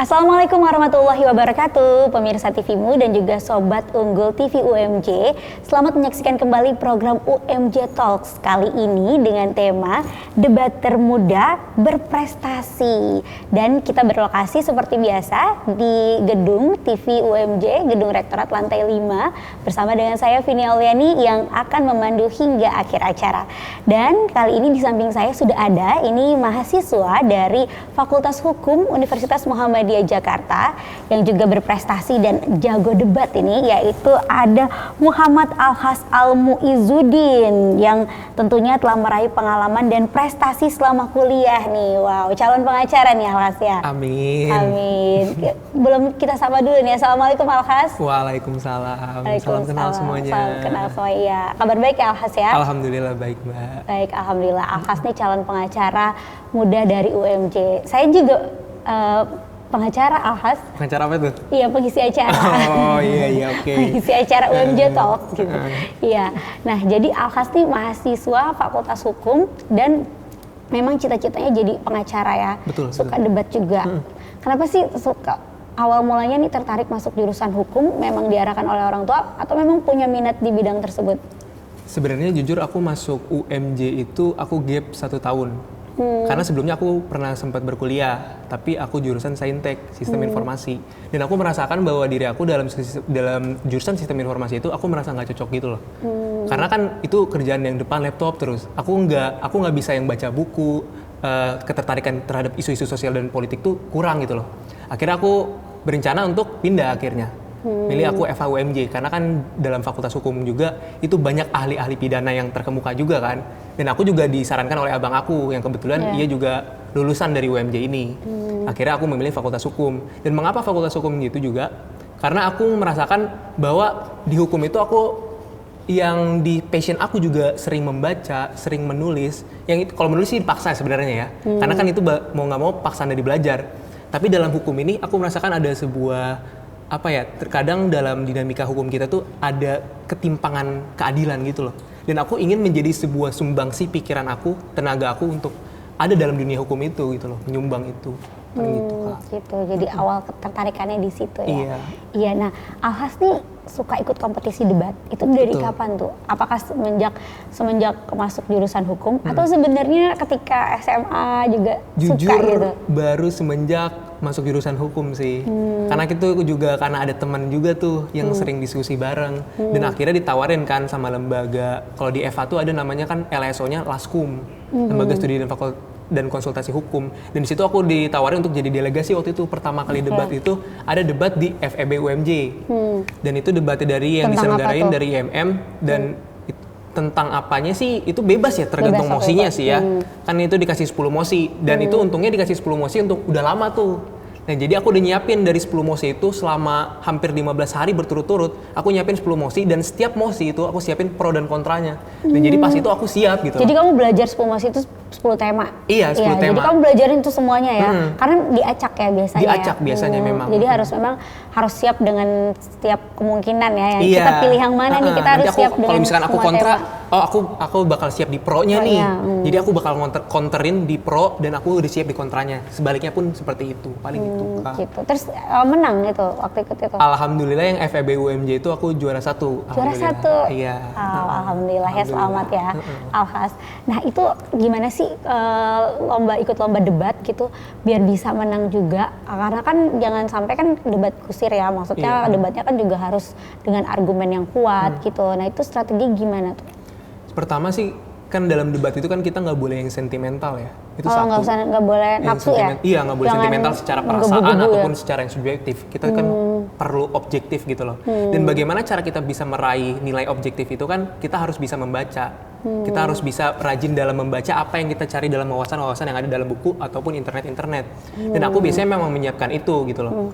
Assalamualaikum warahmatullahi wabarakatuh, pemirsa TVmu dan juga Sobat Unggul TV UMJ. Selamat menyaksikan kembali program UMJ Talks kali ini dengan tema Debat Termuda Berprestasi. Dan kita berlokasi seperti biasa di gedung TV UMJ, Gedung Rektorat Lantai 5, bersama dengan saya Vini Auliani yang akan memandu hingga akhir acara. Dan kali ini di samping saya sudah ada, ini mahasiswa dari Fakultas Hukum Universitas Muhammadiyah Jakarta yang juga berprestasi dan jago debat ini, yaitu ada Muhammad Alhas Al-Muizuddin yang tentunya telah meraih pengalaman dan prestasi selama kuliah nih. Wow, calon pengacara nih Alhas ya. Amin. Amin. Belum kita sapa dulu nih. Assalamualaikum Alhas. Waalaikumsalam. Salam kenal semuanya. Salam kenal semuanya. Ya. Kabar baik ya Alhas ya? Alhamdulillah baik Mbak. Baik, alhamdulillah. Alhas nih calon pengacara muda dari UMJ. Saya juga pengacara Alhas. Pengacara apa tuh? Iya, pengisi acara. Oh iya oke. Pengisi acara UMJ Talks gitu. Iya. Nah, jadi Alhas nih mahasiswa Fakultas Hukum dan memang cita-citanya jadi pengacara ya. Betul. Suka debat juga. Kenapa sih suka? Awal mulanya nih tertarik masuk jurusan hukum, memang diarahkan oleh orang tua atau memang punya minat di bidang tersebut? Sebenarnya jujur aku masuk UMJ itu aku gap 1 tahun. Karena sebelumnya aku pernah sempat berkuliah, tapi aku jurusan Saintek, Sistem Informasi. Dan aku merasakan bahwa diri aku dalam jurusan Sistem Informasi itu aku merasa nggak cocok gitu loh. Karena kan itu kerjaan yang depan laptop terus. Aku nggak bisa yang baca buku, ketertarikan terhadap isu-isu sosial dan politik tuh kurang gitu loh. Akhirnya aku berencana untuk pindah akhirnya. Milih aku FHUMJ karena kan dalam Fakultas Hukum juga itu banyak ahli-ahli pidana yang terkemuka juga kan. Dan aku juga disarankan oleh abang aku yang kebetulan ia juga lulusan dari UMJ ini. Akhirnya aku memilih Fakultas Hukum. Dan mengapa Fakultas Hukum itu juga? Karena aku merasakan bahwa di hukum itu aku yang di passion aku juga sering membaca, sering menulis. Yang itu kalau menulis sih dipaksa sebenarnya ya. Karena kan itu mau nggak mau paksaan dari belajar. Tapi dalam hukum ini aku merasakan ada sebuah terkadang dalam dinamika hukum kita tuh ada ketimpangan keadilan gitu loh. Dan aku ingin menjadi sebuah sumbangsi pikiran aku, tenaga aku untuk ada dalam dunia hukum itu gitu loh, menyumbang itu. Gitu, Kak. Gitu. Jadi awal ketertarikannya di situ ya. Iya. Iya. Nah, Alhas nih suka ikut kompetisi debat. Itu dari kapan tuh? Apakah semenjak masuk jurusan hukum atau sebenarnya ketika SMA juga Jujur, suka gitu? baru semenjak masuk jurusan hukum sih. Karena itu juga karena ada teman juga tuh yang sering diskusi bareng. Dan akhirnya ditawarin kan sama lembaga, kalau di FH tuh ada namanya kan LSO-nya Laskum, Lembaga Studi dan Konsultasi Hukum. Dan di situ aku ditawarin untuk jadi delegasi waktu itu. Pertama kali debat itu ada debat di FEB UMJ. Dan itu debatnya dari yang diselenggarain dari IMM dan tentang apanya sih itu bebas ya, tergantung mosinya sih ya. Kan itu dikasih 10 mosi dan itu untungnya dikasih 10 mosi untuk udah lama tuh. Nah, jadi aku udah nyiapin dari 10 mosi itu selama hampir 15 hari berturut-turut. Aku nyiapin 10 mosi dan setiap mosi itu aku siapin pro dan kontranya. Dan jadi pas itu aku siap gitu. Jadi kamu belajar 10 mosi itu 10 tema? Iya, 10 tema. Jadi kamu belajarin itu semuanya ya? Karena diacak ya biasanya. Diacak biasanya memang. Jadi harus siap dengan setiap kemungkinan ya. Yang iya. Kita pilih yang mana nih, kita harus siap dengan kalau misalkan aku kontra, tema. aku bakal siap di pro-nya nih. Jadi aku bakal counterin di pro dan aku udah siap di kontranya. Sebaliknya pun seperti itu, paling gitu. Gitu. Terus menang itu waktu ikut itu? Alhamdulillah yang FEB UMJ itu aku juara 1. Juara 1? Iya. Alhamdulillah ya, selamat ya Alhas. Nah itu gimana sih ikut lomba debat gitu biar bisa menang juga? Karena kan jangan sampai kan debat kusir ya, maksudnya debatnya kan juga harus dengan argumen yang kuat gitu. Nah itu strategi gimana tuh? Pertama sih kan dalam debat itu kan kita nggak boleh yang sentimental ya. Itu satu. Nggak boleh nafsu ya? Iya, nggak boleh sentimental secara perasaan ataupun secara yang subjektif. Kita kan perlu objektif gitu loh. Dan bagaimana cara kita bisa meraih nilai objektif itu kan kita harus bisa membaca. Kita harus bisa rajin dalam membaca apa yang kita cari dalam wawasan-wawasan yang ada dalam buku ataupun internet. Dan aku biasanya memang menyiapkan itu gitu loh.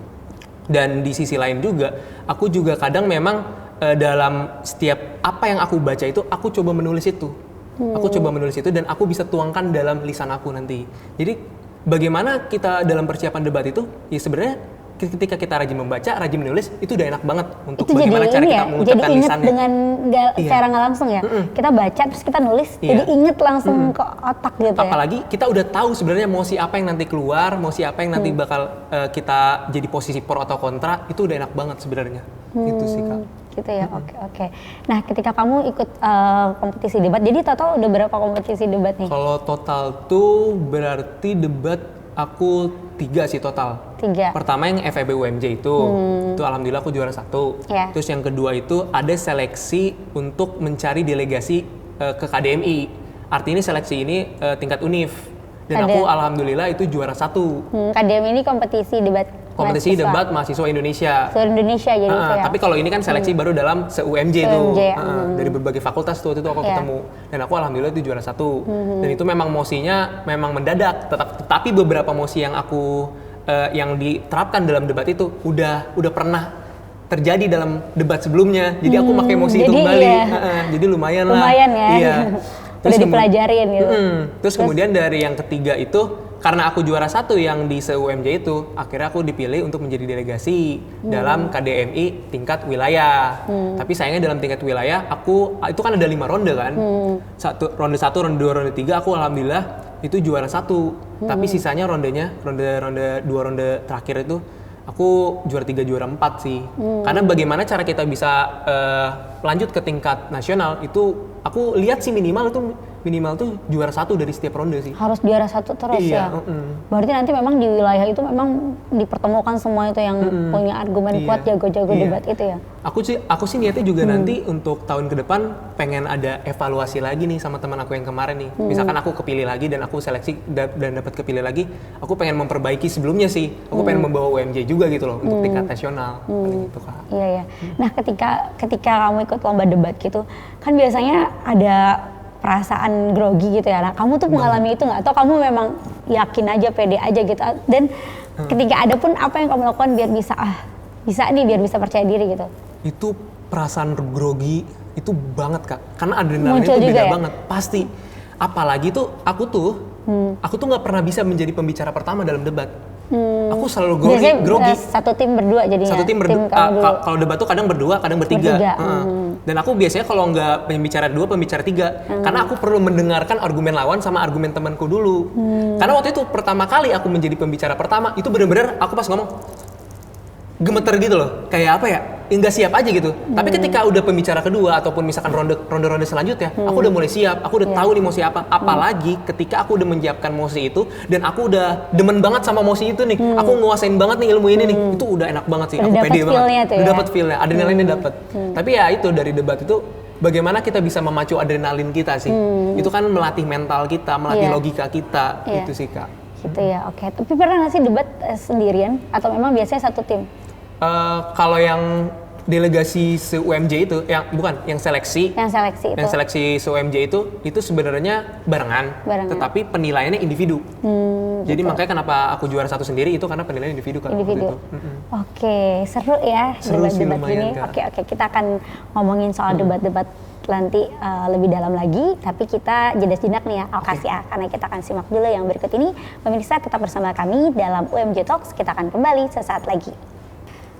Dan di sisi lain juga, aku juga kadang memang dalam setiap apa yang aku baca itu, aku coba menulis itu. Aku coba menulis itu dan aku bisa tuangkan dalam lisan aku nanti. Jadi bagaimana kita dalam persiapan debat itu, ya sebenarnya ketika kita rajin membaca, rajin menulis, itu udah enak banget untuk Itu bagaimana jadi cara ini kita ya, mengungkapkan jadi inget lisannya. dengan secara nggak langsung ya. Kita baca terus kita nulis, jadi inget langsung ke otak gitu ya. Apalagi kita udah tahu sebenarnya mau siapa yang nanti keluar, mau siapa yang nanti bakal kita jadi posisi pro atau kontra, itu udah enak banget sebenarnya. Itu sih Kak. Gitu ya, oke. Nah, ketika kamu ikut kompetisi debat, jadi total udah berapa kompetisi debat nih? Kalau total tuh berarti debat aku 3 sih total. 3. Pertama yang FEB UMJ itu alhamdulillah aku juara 1. Yeah. Terus yang kedua itu ada seleksi untuk mencari delegasi ke KDMI. Artinya seleksi ini tingkat univ. Dan aku alhamdulillah itu juara 1. KDM ini kompetisi debat Kompetisi debat mahasiswa Indonesia. Seluruh Indonesia jadi itu ya. Tapi kalau ini kan seleksi baru dalam se-UMJ tuh. UMJ, Dari berbagai fakultas tuh waktu itu aku ketemu. Dan aku alhamdulillah itu juara 1. Dan itu memang mosinya memang mendadak. Tetapi beberapa mosi yang aku yang diterapkan dalam debat itu udah pernah terjadi dalam debat sebelumnya. Jadi aku pakai mosi itu kembali. Iya. Jadi lumayan lah. Lumayan ya. Iya. Udah dipelajarin gitu. Terus kemudian dari yang ketiga itu, karena aku juara 1 yang di se-UMJ itu, akhirnya aku dipilih untuk menjadi delegasi dalam KDMI tingkat wilayah. Tapi sayangnya dalam tingkat wilayah, itu kan ada 5 ronde kan. Ronde 1, ronde 2, ronde 3, aku alhamdulillah itu juara 1. Tapi sisanya ronde 2 ronde terakhir itu, aku juara 3, juara 4 sih. Karena bagaimana cara kita bisa lanjut ke tingkat nasional itu, aku lihat sih minimal tuh juara 1 dari setiap ronde sih. Harus juara 1 terus ya. Berarti nanti memang di wilayah itu memang dipertemukan semua itu yang punya argumen kuat, jago-jago debat itu ya. Aku sih niatnya juga nanti untuk tahun ke depan pengen ada evaluasi lagi nih sama teman aku yang kemarin nih. Misalkan aku kepilih lagi dan aku seleksi dan dapat kepilih lagi, aku pengen memperbaiki sebelumnya sih. Aku pengen membawa UMJ juga gitu loh untuk tingkat nasional. Gitu Kak. Iya. Nah, ketika kamu ikut lomba debat gitu, kan biasanya ada perasaan grogi gitu ya. Nah, kamu tuh mengalami itu nggak? Atau kamu memang yakin aja, pede aja gitu? Dan ketika ada pun apa yang kamu lakukan biar bisa biar bisa percaya diri gitu? Itu perasaan grogi itu banget Kak. Karena adrenalin itu beda banget. Pasti. Apalagi tuh aku tuh nggak pernah bisa menjadi pembicara pertama dalam debat. Aku selalu grogi. Satu tim berdua jadinya. Satu tim berdua. Kalau debat tuh kadang berdua, kadang bertiga. Dan aku biasanya kalau nggak pembicara 2, pembicara 3. Karena aku perlu mendengarkan argumen lawan sama argumen temanku dulu. Karena waktu itu pertama kali aku menjadi pembicara pertama, itu bener-bener aku pas ngomong gemeter gitu loh. Kayak apa ya? Nggak siap aja gitu. Tapi ketika udah pembicara kedua ataupun misalkan ronde selanjutnya, aku udah mulai siap. Aku udah tahu nih mau siapa. Apalagi ketika aku udah menyiapkan mosi itu dan aku udah demen banget sama mosi itu nih. Aku nguasain banget nih ilmu ini nih. Itu udah enak banget sih. Aku pede banget. Udah dapet feel-nya. Adrenalinnya dapet. Tapi ya itu dari debat itu bagaimana kita bisa memacu adrenalin kita sih. Itu kan melatih mental kita, melatih logika kita. Itu sih Kak. Gitu ya. Oke. Tapi pernah nggak sih debat sendirian atau memang biasanya satu tim? Kalau yang delegasi se-UMJ itu, yang seleksi se-UMJ itu sebenarnya barengan, tetapi penilaiannya individu. Jadi makanya kenapa aku juara 1 sendiri itu karena penilaian individu kan. Oke, seru ya debat-debat ini. Oke, kita akan ngomongin soal debat-debat nanti lebih dalam lagi, tapi kita jeda sejenak nih ya Alkas ya, karena kita akan simak dulu yang berikut ini. Pemirsa tetap bersama kami dalam UMJ Talks, kita akan kembali sesaat lagi.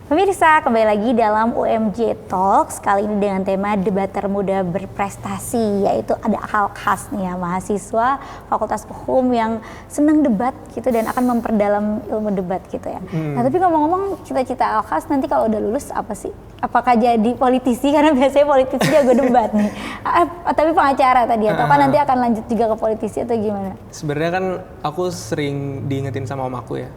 Pemirsa, kembali lagi dalam UMJ Talks, kali ini dengan tema debater muda berprestasi, yaitu ada Alkas nih ya, mahasiswa Fakultas Hukum yang senang debat gitu dan akan memperdalam ilmu debat gitu ya. Nah, tapi ngomong-ngomong, cita-cita Alkas nanti kalau udah lulus apa sih? Apakah jadi politisi? Karena biasanya politisi jago debat nih. Tapi pengacara tadi, atau kan nanti akan lanjut juga ke politisi atau gimana? Sebenarnya kan aku sering diingetin sama om aku ya,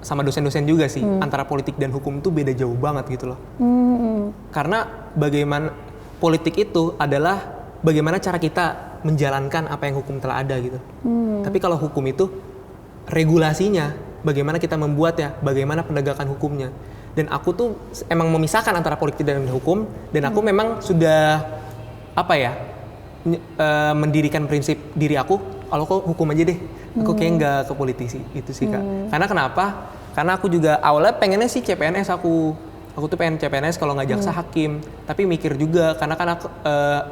sama dosen-dosen juga sih, antara politik dan hukum itu beda jauh banget gitu loh. Karena bagaimana politik itu adalah bagaimana cara kita menjalankan apa yang hukum telah ada gitu. Tapi kalau hukum itu regulasinya, bagaimana kita membuatnya, bagaimana penegakan hukumnya. Dan aku tuh emang memisahkan antara politik dan hukum, dan aku memang sudah mendirikan prinsip diri aku, kalau kok hukum aja deh. Aku kayak nggak ke politisi, itu sih Kak. Karena kenapa? Karena aku juga awalnya pengennya sih CPNS aku tuh pengen CPNS kalau nggak jaksa hakim. Tapi mikir juga, karena kan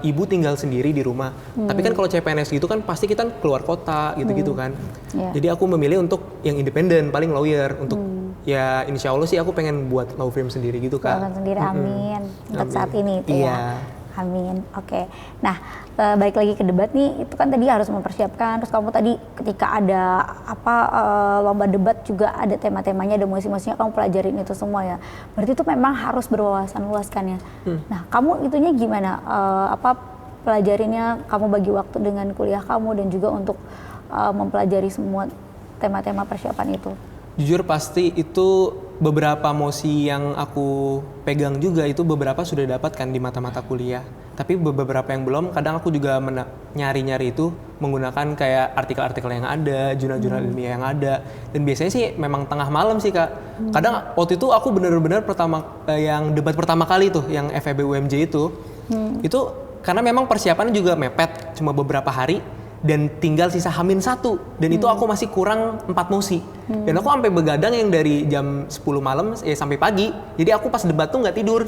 ibu tinggal sendiri di rumah. Tapi kan kalau CPNS gitu kan pasti kita keluar kota gitu-gitu kan. Jadi aku memilih untuk yang independen, paling lawyer, untuk Ya insya Allah sih aku pengen buat law firm sendiri gitu Kak. Lakukan sendiri, amin. Untuk Amin. saat ini itu Iya. ya. Amin. Oke. Nah, balik lagi ke debat nih, itu kan tadi harus mempersiapkan. Terus kamu tadi ketika ada lomba debat juga ada tema-temanya, ada musik-musiknya, kamu pelajarin itu semua ya. Berarti itu memang harus berwawasan luas kan ya. Nah, kamu itunya gimana? Pelajarinnya, kamu bagi waktu dengan kuliah kamu dan juga untuk mempelajari semua tema-tema persiapan itu. Jujur pasti itu beberapa mosi yang aku pegang juga itu beberapa sudah dapatkan di mata-mata kuliah. Tapi beberapa yang belum, kadang aku juga nyari-nyari itu menggunakan kayak artikel-artikel yang ada, jurnal-jurnal ilmiah yang ada. Dan biasanya sih memang tengah malam sih Kak. Kadang waktu itu aku benar-benar yang debat pertama kali tuh, yang FEB UMJ itu karena memang persiapannya juga mepet, cuma beberapa hari. Dan tinggal sisa H-1 dan itu aku masih kurang 4 mosi dan aku sampai begadang yang dari jam 10 malam sampai pagi, jadi aku pas debat tuh nggak tidur,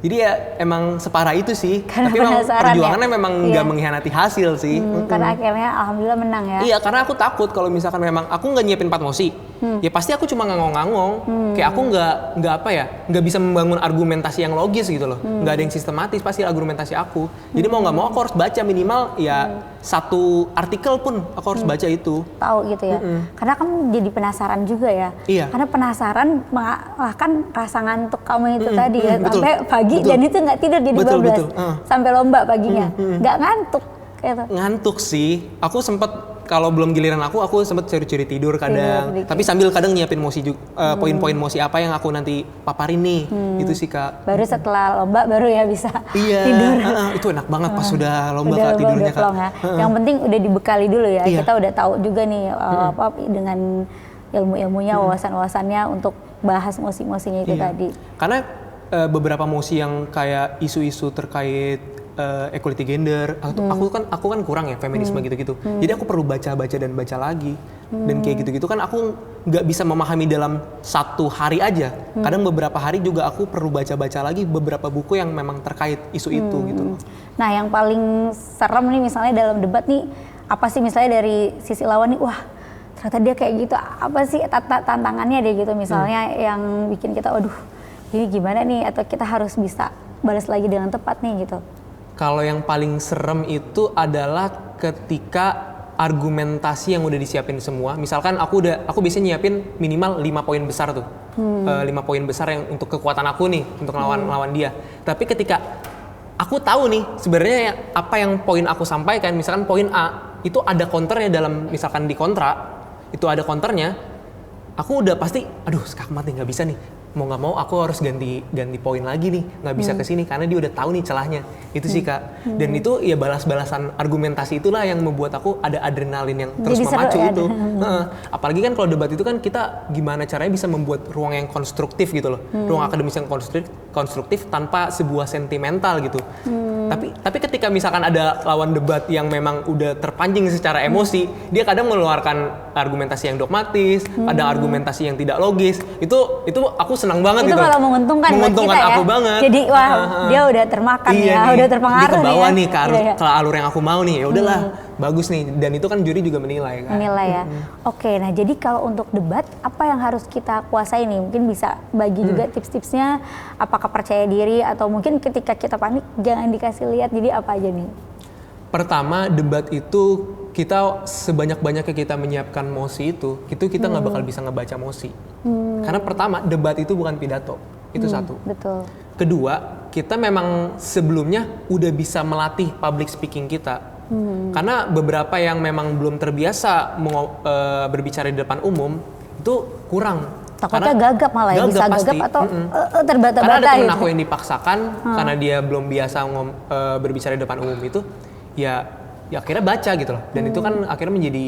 jadi ya emang separah itu sih. Karena tapi memang perjuangannya ya? memang nggak mengkhianati hasil sih. Karena akhirnya alhamdulillah menang ya. Iya, karena aku takut kalau misalkan memang aku nggak nyiapin 4 mosi, ya pasti aku cuma ngangong-ngangong. Kayak aku nggak bisa membangun argumentasi yang logis gitu loh. Nggak ada yang sistematis pasti argumentasi aku. Jadi mau nggak mau aku harus baca minimal ya satu artikel pun aku harus baca itu. Tahu gitu ya. Karena kamu jadi penasaran juga ya. Iya. Karena penasaran mengalahkan rasa ngantuk kamu itu tadi ya. Betul. Sampai pagi dan itu nggak tidur jadi Betul, 12. betul. Sampai lomba paginya. Nggak ngantuk gitu. Ngantuk sih. Aku sempet kalau belum giliran aku sempet curi-curi tidur kadang. Tidur, Tapi sambil kadang nyiapin mosi juga, poin-poin mosi apa yang aku nanti paparin nih. Itu sih Kak. Baru setelah lomba baru ya bisa Iya, tidur. Itu enak banget pas sudah lomba Udah Kak tidurnya Kak. plong ya. Yang penting udah dibekali dulu ya. Iya. Kita udah tahu juga nih dengan ilmu-ilmunya, wawasan-wawasannya untuk bahas mosi-mosinya itu Iya. tadi. Karena beberapa mosi yang kayak isu-isu terkait equality gender, aku kan kurang ya feminisme gitu-gitu. Jadi aku perlu baca dan baca lagi. Dan kayak gitu-gitu kan aku nggak bisa memahami dalam satu hari aja. Kadang beberapa hari juga aku perlu baca lagi beberapa buku yang memang terkait isu itu gitu loh. Nah, yang paling serem nih misalnya dalam debat nih, apa sih misalnya dari sisi lawan nih, wah ternyata dia kayak gitu, apa sih tantangannya deh gitu misalnya yang bikin kita, waduh ini gimana nih, atau kita harus bisa balas lagi dengan tepat nih gitu. Kalau yang paling serem itu adalah ketika argumentasi yang udah disiapin semua. Misalkan aku biasanya nyiapin minimal 5 poin besar tuh. 5 poin besar yang untuk kekuatan aku nih, untuk lawan dia. Tapi ketika aku tahu nih sebenarnya apa yang poin aku sampaikan, misalkan poin A, itu ada counternya dalam, misalkan di kontra, itu ada counternya, aku udah pasti, aduh skakmat nih, nggak bisa nih. Mau nggak mau aku harus ganti poin lagi nih, nggak bisa kesini karena dia udah tahu nih celahnya. Itu sih Kak. Dan itu ya balas-balasan argumentasi itulah yang membuat aku ada adrenalin yang terus Jadi memacu seru, itu. Apalagi kan kalau debat itu kan kita gimana caranya bisa membuat ruang yang konstruktif gitu loh, ruang akademis yang konstruktif tanpa sebuah sentimental gitu. Tapi ketika misalkan ada lawan debat yang memang udah terpancing secara emosi, dia kadang mengeluarkan argumentasi yang dogmatis, ada argumentasi yang tidak logis. Itu aku senang banget itu gitu. malah menguntungkan buat kita ya. Aku banget. Jadi wah dia udah termakan Iya ya, nih, udah terpengaruh dia ke bawah nih ya. ke alur yang aku mau nih. Ya udahlah, bagus nih. Dan itu kan juri juga menilai kan. Menilai ya. Oke, nah jadi kalau untuk debat apa yang harus kita kuasai nih? Mungkin bisa bagi juga tips-tipsnya, apakah percaya diri atau mungkin ketika kita panik jangan dikasih lihat, jadi apa aja nih? Pertama, debat itu kita sebanyak-banyaknya kita menyiapkan mosi itu kita nggak bakal bisa ngebaca mosi. Karena pertama, debat itu bukan pidato. Itu satu. Betul. Kedua, kita memang sebelumnya udah bisa melatih public speaking kita. Karena beberapa yang memang belum terbiasa berbicara di depan umum itu kurang. Takutnya gagap malah ya, bisa pasti. gagap atau terbata-bata. Karena ada temen gitu. aku yang dipaksakan karena dia belum biasa berbicara di depan umum itu, ya akhirnya baca gitu loh. Dan itu kan akhirnya menjadi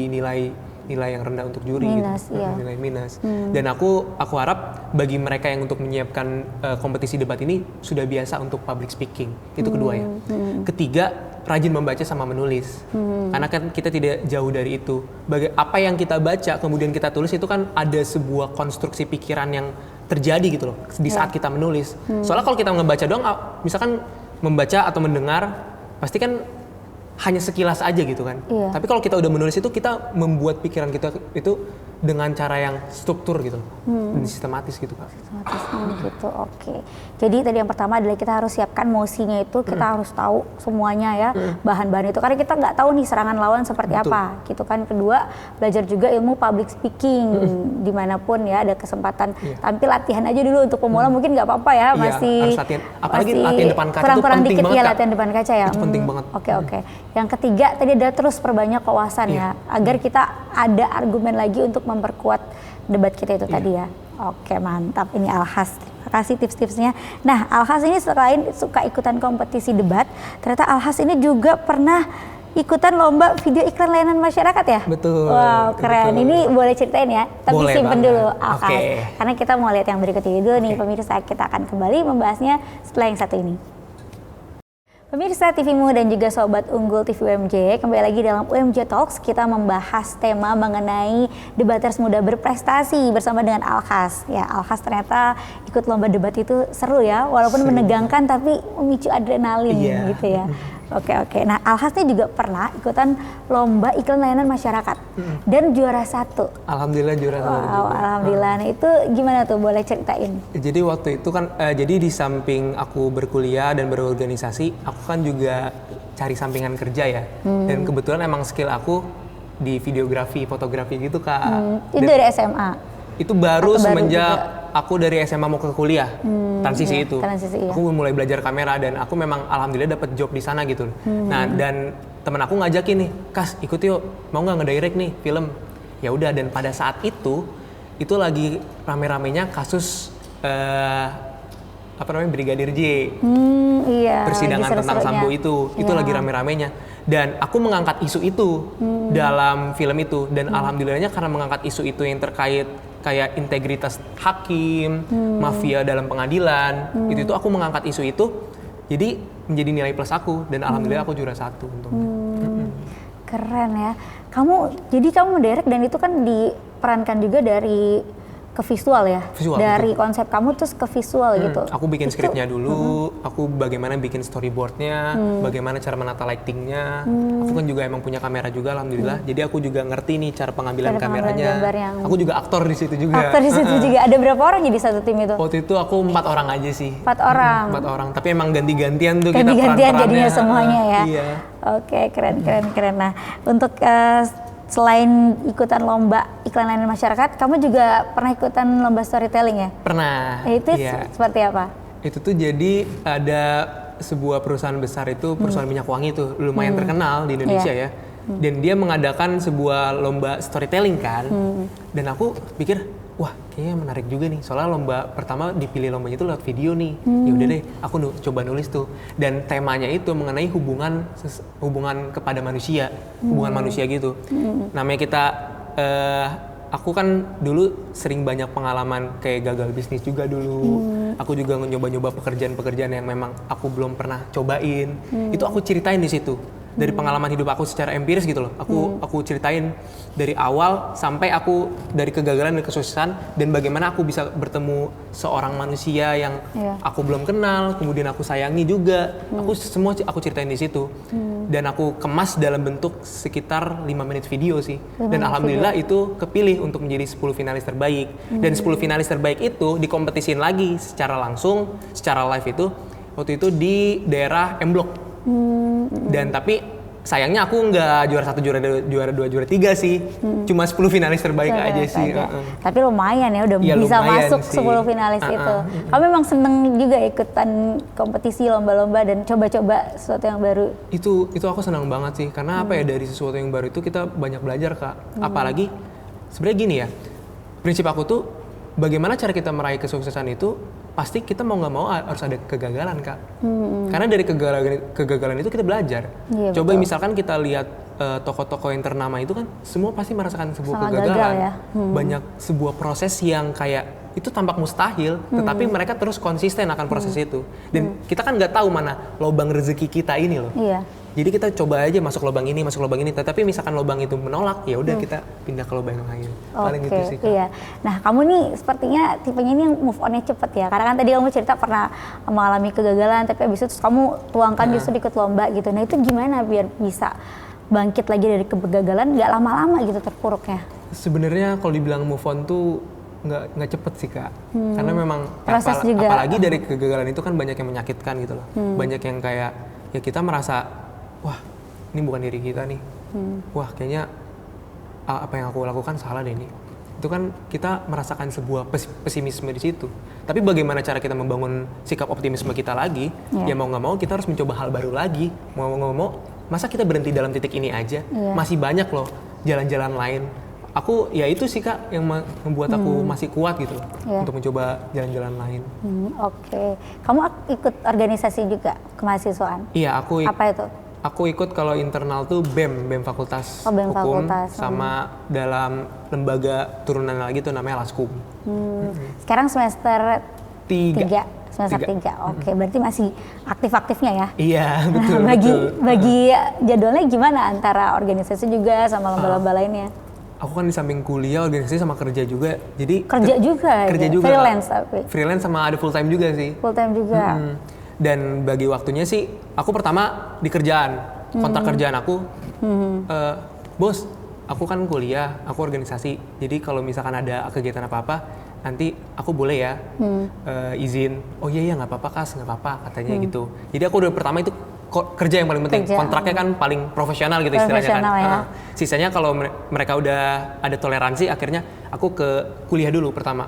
nilai yang rendah untuk juri minus, gitu. iya. Nilai minus. Dan aku harap bagi mereka yang untuk menyiapkan kompetisi debat ini sudah biasa untuk public speaking. Itu kedua ya. Ketiga, rajin membaca sama menulis. Karena kan kita tidak jauh dari itu. Apa yang kita baca kemudian kita tulis itu kan ada sebuah konstruksi pikiran yang terjadi gitu loh di saat kita menulis. Soalnya kalau kita ngebaca doang, misalkan membaca atau mendengar, pasti kan hanya sekilas aja gitu kan. Iya. Tapi kalau kita udah menulis itu, kita membuat pikiran kita itu dengan cara yang struktur gitu, dan sistematis gitu Kak. Gitu, oke. Jadi tadi yang pertama adalah kita harus siapkan mosinya itu, kita harus tahu semuanya ya, bahan-bahan itu, karena kita nggak tahu nih serangan lawan seperti apa, gitu kan. Kedua, belajar juga ilmu public speaking, dimanapun ya ada kesempatan tampil, latihan aja dulu untuk pemula, mungkin nggak apa-apa ya, masih harus latihan. Apalagi latihan depan kaca kurang-kurang itu penting dikit banget, ya, Kak. latihan depan kaca ya. Itu penting banget. Oke. Yang ketiga tadi ada terus perbanyak wawasan ya, agar kita ada argumen lagi untuk memperkuat debat kita itu tadi ya. Oke, mantap. Ini Alhas, terima kasih tips-tipsnya. Nah, Alhas ini selain suka ikutan kompetisi debat, ternyata Alhas ini juga pernah ikutan lomba video iklan layanan masyarakat ya? Betul. Wow, keren. Betul. Ini boleh ceritain ya, tapi Boleh simpen banget. dulu Alhas. Karena kita mau lihat yang berikut ini dulu nih, pemirsa. Kita akan kembali membahasnya setelah yang satu ini. Pemirsa TVmu dan juga Sobat Unggul TV UMJ, kembali lagi dalam UMJ Talks. Kita membahas tema mengenai debaters muda berprestasi bersama dengan Alhas. Ya, Alhas ternyata ikut lomba debat itu seru ya, walaupun menegangkan tapi memicu adrenalin gitu ya. Oke. Nah, Alhas ini juga pernah ikutan lomba iklan layanan masyarakat dan juara 1. Alhamdulillah juara 1 juga. Alhamdulillah. Nah, itu gimana tuh? Boleh ceritain? Jadi waktu itu kan, jadi di samping aku berkuliah dan berorganisasi, aku kan juga cari sampingan kerja ya. Dan kebetulan emang skill aku di videografi, fotografi gitu Kak. Itu dari SMA? Itu baru semenjak juga? Aku dari SMA mau ke kuliah, transisi itu. Aku mulai belajar kamera dan aku memang alhamdulillah dapat job di sana gitu. Nah, dan temen aku ngajakin nih, Kas ikut yuk, mau nggak ngedirect nih film? Ya udah, dan pada saat itu lagi rame-ramenya kasus Brigadir J. Persidangan tentang Sambo itu lagi rame-ramenya. Dan aku mengangkat isu itu dalam film itu, dan alhamdulillahnya karena mengangkat isu itu yang terkait kayak integritas hakim, mafia dalam pengadilan, itu aku mengangkat isu itu, jadi menjadi nilai plus aku, dan alhamdulillah aku juara 1 untungnya. Keren ya. Jadi kamu mendirect dan itu kan diperankan juga dari ke visual ya? Dari konsep kamu terus ke visual gitu? Aku bikin skripnya dulu, aku bagaimana bikin storyboardnya, bagaimana cara menata lightingnya. Aku kan juga emang punya kamera juga alhamdulillah, jadi aku juga ngerti nih cara pengambilan kameranya. Aku juga aktor di situ juga. Aktor di situ juga. Ada berapa orang jadi satu tim itu? Waktu itu aku 4 orang aja sih. 4 orang? 4 orang, tapi emang ganti-gantian tuh kita peran-perannya. Ganti-gantian jadinya semuanya ya? Iya. Oke, keren. Nah, untuk selain ikutan lomba iklan layanan masyarakat, kamu juga pernah ikutan lomba storytelling ya? Pernah. Itu seperti apa? Itu tuh jadi ada sebuah perusahaan besar itu, perusahaan minyak wangi itu lumayan terkenal di Indonesia ya. Dan dia mengadakan sebuah lomba storytelling kan. Dan aku pikir, wah kayaknya menarik juga nih. Soalnya lomba pertama dipilih lombanya itu lewat video nih. Ya udah deh, aku coba nulis tuh. Dan temanya itu mengenai hubungan kepada manusia, hubungan manusia gitu. Namanya kita, aku kan dulu sering banyak pengalaman kayak gagal bisnis juga dulu. Aku juga nyoba-nyoba pekerjaan-pekerjaan yang memang aku belum pernah cobain. Itu aku ceritain di situ. Dari pengalaman hidup aku secara empiris gitu loh. Aku ceritain dari awal sampai aku dari kegagalan dan kesuksesan, dan bagaimana aku bisa bertemu seorang manusia yang aku belum kenal, kemudian aku sayangi juga. Semua aku ceritain di situ. Dan aku kemas dalam bentuk sekitar 5 menit video sih. Dan alhamdulillah itu kepilih untuk menjadi 10 finalis terbaik. Dan 10 finalis terbaik itu dikompetisiin lagi secara langsung, secara live itu waktu itu di daerah M Block. Dan tapi sayangnya aku nggak juara 1, juara 2, juara 3 sih. Cuma 10 finalis terbaik aja sih. Tapi lumayan ya, udah bisa masuk sih. 10 finalis itu. Kamu memang seneng juga ikutan kompetisi lomba-lomba dan coba-coba sesuatu yang baru? Itu aku senang banget sih, karena apa ya, dari sesuatu yang baru itu kita banyak belajar Kak. Apalagi sebenarnya gini ya, prinsip aku tuh bagaimana cara kita meraih kesuksesan itu pasti kita mau nggak mau harus ada kegagalan Kak. Karena dari kegagalan itu kita belajar. Coba betul. Misalkan kita lihat tokoh-tokoh yang ternama itu kan semua pasti merasakan sebuah kegagalan. Banyak sebuah proses yang kayak itu tampak mustahil, tetapi mereka terus konsisten akan proses itu. Dan kita kan nggak tahu mana lubang rezeki kita ini loh. Jadi kita coba aja masuk lubang ini. Tetapi misalkan lubang itu menolak, ya udah kita pindah ke lubang yang lain. Paling gitu sih Kak. Iya. Nah kamu nih sepertinya tipenya ini yang move on-nya cepet ya. Karena kan tadi kamu cerita pernah mengalami kegagalan, tapi abis itu kamu tuangkan justru ikut lomba gitu. Nah itu gimana biar bisa bangkit lagi dari kegagalan, nggak lama-lama gitu terpuruknya? Sebenarnya kalau dibilang move on tuh nggak cepet sih Kak, karena memang Proses juga. apalagi dari kegagalan itu kan banyak yang menyakitkan gitu loh, banyak yang kayak ya kita merasa wah ini bukan diri kita nih, wah kayaknya apa yang aku lakukan salah deh ini. Itu kan kita merasakan sebuah pesimisme di situ. Tapi bagaimana cara kita membangun sikap optimisme kita lagi? Ya mau nggak mau kita harus mencoba hal baru lagi. Mau nggak mau, masa kita berhenti dalam titik ini aja? Masih banyak loh jalan-jalan lain. Aku ya itu sih Kak yang membuat aku masih kuat gitu loh untuk mencoba jalan-jalan lain. Oke. Kamu ikut organisasi juga kemahasiswaan? Iya, aku Apa itu? Aku ikut kalau internal tuh BEM Fakultas BEM Hukum, Fakultas. sama dalam lembaga turunan lagi tuh namanya Laskum. Sekarang semester 3. Tiga. Semester 3. Oke, berarti masih aktif-aktifnya ya? Iya, betul. Bagi jadwalnya gimana antara organisasi juga sama lomba-lomba lainnya? Aku kan di samping kuliah, organisasi sama kerja juga. Jadi Kerja juga? Kerja ya? juga. Freelance tapi? Freelance sama ada full time juga sih. Full time juga? Dan bagi waktunya sih, aku pertama di kerjaan, kontrak kerjaan aku, bos, aku kan kuliah, aku organisasi, jadi kalau misalkan ada kegiatan apa-apa, nanti aku boleh ya izin, oh iya nggak apa-apa Kas, nggak apa-apa katanya gitu. Jadi aku udah pertama itu kerja yang paling penting, kontraknya kan paling profesional gitu istilahnya kan. Ya. Sisanya kalau mereka udah ada toleransi, akhirnya aku ke kuliah dulu pertama.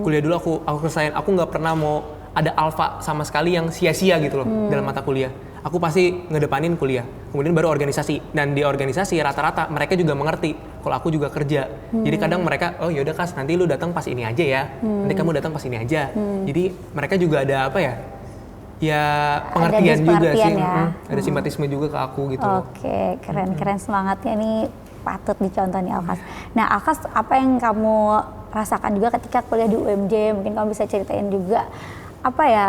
Kuliah dulu aku selesaiin, aku nggak pernah mau ada alfa sama sekali yang sia-sia gitu loh dalam mata kuliah. Aku pasti ngedepanin kuliah, kemudian baru organisasi. Dan di organisasi rata-rata mereka juga mengerti kalau aku juga kerja. Jadi kadang mereka, oh yaudah Kas, nanti lu datang pas ini aja ya. Nanti kamu datang pas ini aja. Jadi mereka juga ada apa ya? Ya pengertian juga sih. Ya. Ada simpatisme juga ke aku gitu. Oke, keren semangatnya nih patut dicontoh nih Alkas. Nah Alkas, apa yang kamu rasakan juga ketika kuliah di UMJ? Mungkin kamu bisa ceritain juga apa ya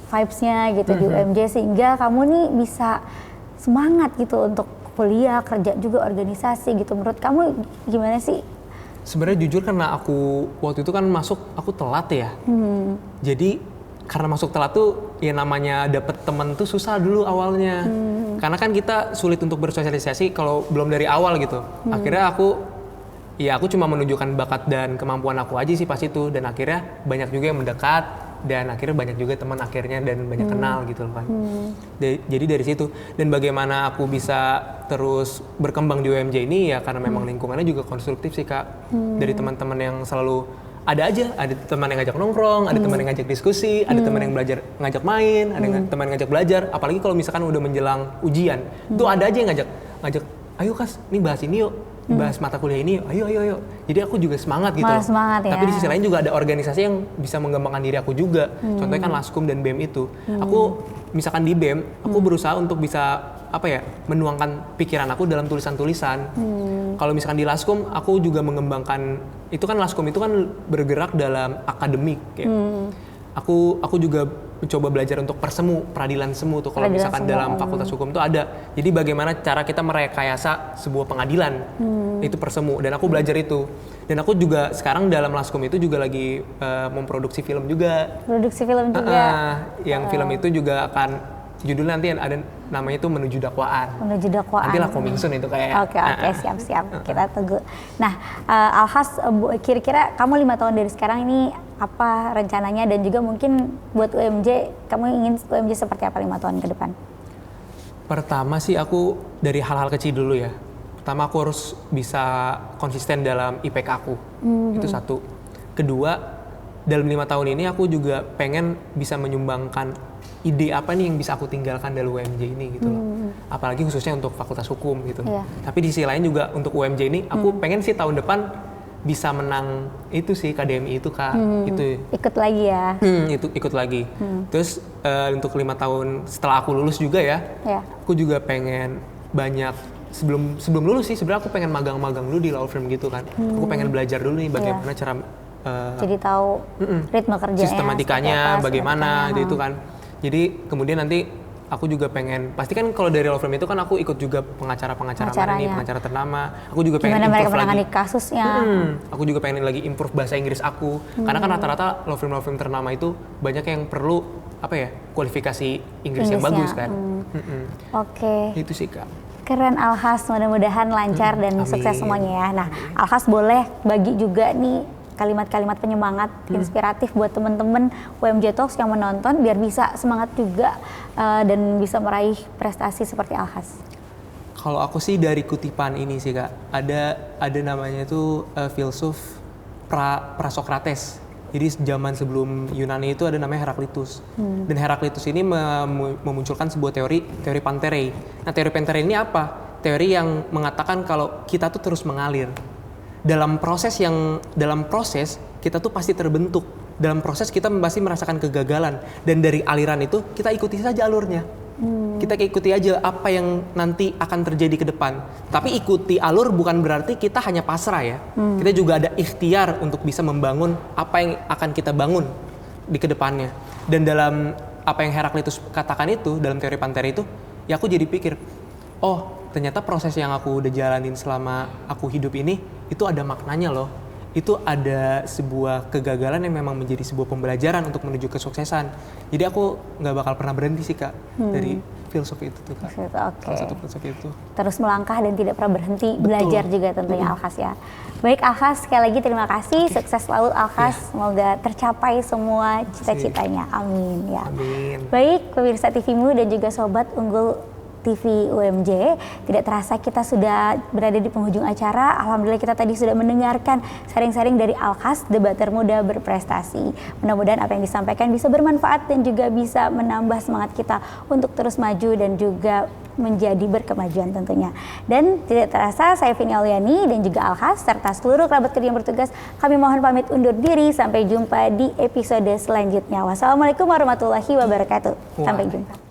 vibes-nya gitu di UMJ sehingga kamu nih bisa semangat gitu untuk kuliah, kerja juga organisasi gitu. Menurut kamu gimana sih? Sebenarnya jujur karena aku waktu itu kan masuk aku telat ya. Jadi karena masuk telat tuh ya namanya dapet temen tuh susah dulu awalnya. Karena kan kita sulit untuk bersosialisasi kalau belum dari awal gitu. Akhirnya aku cuma menunjukkan bakat dan kemampuan aku aja sih pas itu, dan akhirnya banyak juga yang mendekat dan akhirnya banyak juga teman akhirnya dan banyak kenal gitu loh kan. Jadi dari situ, dan bagaimana aku bisa terus berkembang di UMJ ini ya karena memang lingkungannya juga konstruktif sih Kak. Dari teman-teman yang selalu ada aja, ada teman yang ngajak nongkrong, ada teman yang ngajak diskusi, ada teman yang ngajak main, ada teman yang ngajak belajar. Apalagi kalau misalkan udah menjelang ujian, tuh ada aja yang ngajak, ayo Kas, nih bahas ini yuk, bahas mata kuliah ini, ayo. Jadi aku juga semangat gitu. Semangat ya. Tapi di sisi lain juga ada organisasi yang bisa mengembangkan diri aku juga. Contohnya kan Laskum dan BEM itu. Aku misalkan di BEM, aku berusaha untuk bisa menuangkan pikiran aku dalam tulisan-tulisan. Kalau misalkan di Laskum, aku juga mengembangkan, itu kan Laskum itu kan bergerak dalam akademik ya. Aku juga mencoba belajar untuk peradilan semu tuh kalau misalkan dalam fakultas hukum tuh ada. Jadi bagaimana cara kita merekayasa sebuah pengadilan, itu persemu, dan aku belajar itu. Dan aku juga sekarang dalam Laskum itu juga lagi memproduksi film juga. Produksi film juga. Yang film itu juga akan judulnya nanti ada namanya itu Menuju Dakwaan. Menuju Dakwaan. Nanti lah coming soon itu kayak. Oke, siap. Kita tunggu. Nah, Alhas, kira-kira kamu 5 tahun dari sekarang ini apa rencananya, dan juga mungkin buat UMJ, kamu ingin UMJ seperti apa 5 tahun ke depan? Pertama sih aku dari hal-hal kecil dulu ya. Pertama aku harus bisa konsisten dalam IPK aku. Itu satu. Kedua, dalam 5 tahun ini aku juga pengen bisa menyumbangkan ide apa nih yang bisa aku tinggalkan dari UMJ ini gitu loh. Apalagi khususnya untuk fakultas hukum gitu. Tapi di sisi lain juga untuk UMJ ini aku pengen sih tahun depan bisa menang itu sih KDMI itu Kak. Itu ikut lagi ya. Itu ikut lagi. Terus untuk 5 tahun setelah aku lulus juga ya. Aku juga pengen banyak sebelum lulus sih sebenarnya aku pengen magang-magang dulu di law firm gitu kan. Aku pengen belajar dulu nih bagaimana cara jadi tahu ritme kerjanya, sistematikanya bagaimana gitu kan. Jadi kemudian nanti aku juga pengen, pasti kan kalau dari law firm itu kan aku ikut juga pengacara-pengacara mana nih, pengacara ternama. Aku juga pengen gimana mereka improve menangani lagi kasusnya. Aku juga pengen lagi improve bahasa Inggris aku. Karena kan rata-rata law firm ternama itu banyak yang perlu kualifikasi Inggris yang bagus kan. Oke. Itu sih Kak. Keren Alhas, mudah-mudahan lancar dan Amin. sukses semuanya ya. Nah, Alhas boleh bagi juga nih kalimat-kalimat penyemangat inspiratif buat teman-teman UMJ Talks yang menonton biar bisa semangat juga dan bisa meraih prestasi seperti Alhas. Kalau aku sih dari kutipan ini sih Kak, ada namanya itu filsuf Prasokrates. Jadi zaman sebelum Yunani itu ada namanya Heraklitus. Dan Heraklitus ini memunculkan sebuah teori Panterei. Nah, teori Panterei ini apa? Teori yang mengatakan kalau kita tuh terus mengalir. Dalam proses kita tuh pasti terbentuk. Dalam proses kita pasti merasakan kegagalan, dan dari aliran itu kita ikuti saja alurnya. Kita ikuti aja apa yang nanti akan terjadi ke depan. Tapi ikuti alur bukan berarti kita hanya pasrah ya. Kita juga ada ikhtiar untuk bisa membangun apa yang akan kita bangun di kedepannya. Dan dalam apa yang Heraklitus katakan itu, dalam teori Panterei itu, ya aku jadi pikir, oh ternyata proses yang aku udah jalanin selama aku hidup ini, itu ada maknanya loh. Itu ada sebuah kegagalan yang memang menjadi sebuah pembelajaran untuk menuju kesuksesan. Jadi aku nggak bakal pernah berhenti sih Kak dari filsuf itu tuh Kak. Oke. Salah satu filsuf itu. Terus melangkah dan tidak pernah berhenti belajar juga tentunya Alhas ya. Baik Alhas, sekali lagi terima kasih. Sukses selalu Alhas. Semoga tercapai semua cita-citanya. Amin ya. Amin. Baik pemirsa TVmu dan juga sobat Unggul TV UMJ, tidak terasa kita sudah berada di penghujung acara. Alhamdulillah kita tadi sudah mendengarkan sharing-sharing dari Alhas, debater muda berprestasi. Mudah-mudahan apa yang disampaikan bisa bermanfaat dan juga bisa menambah semangat kita untuk terus maju dan juga menjadi berkemajuan tentunya. Dan tidak terasa saya Vini Auliani dan juga Alhas serta seluruh kerabat kerja yang bertugas, kami mohon pamit undur diri. Sampai jumpa di episode selanjutnya. Wassalamualaikum warahmatullahi wabarakatuh. Sampai jumpa.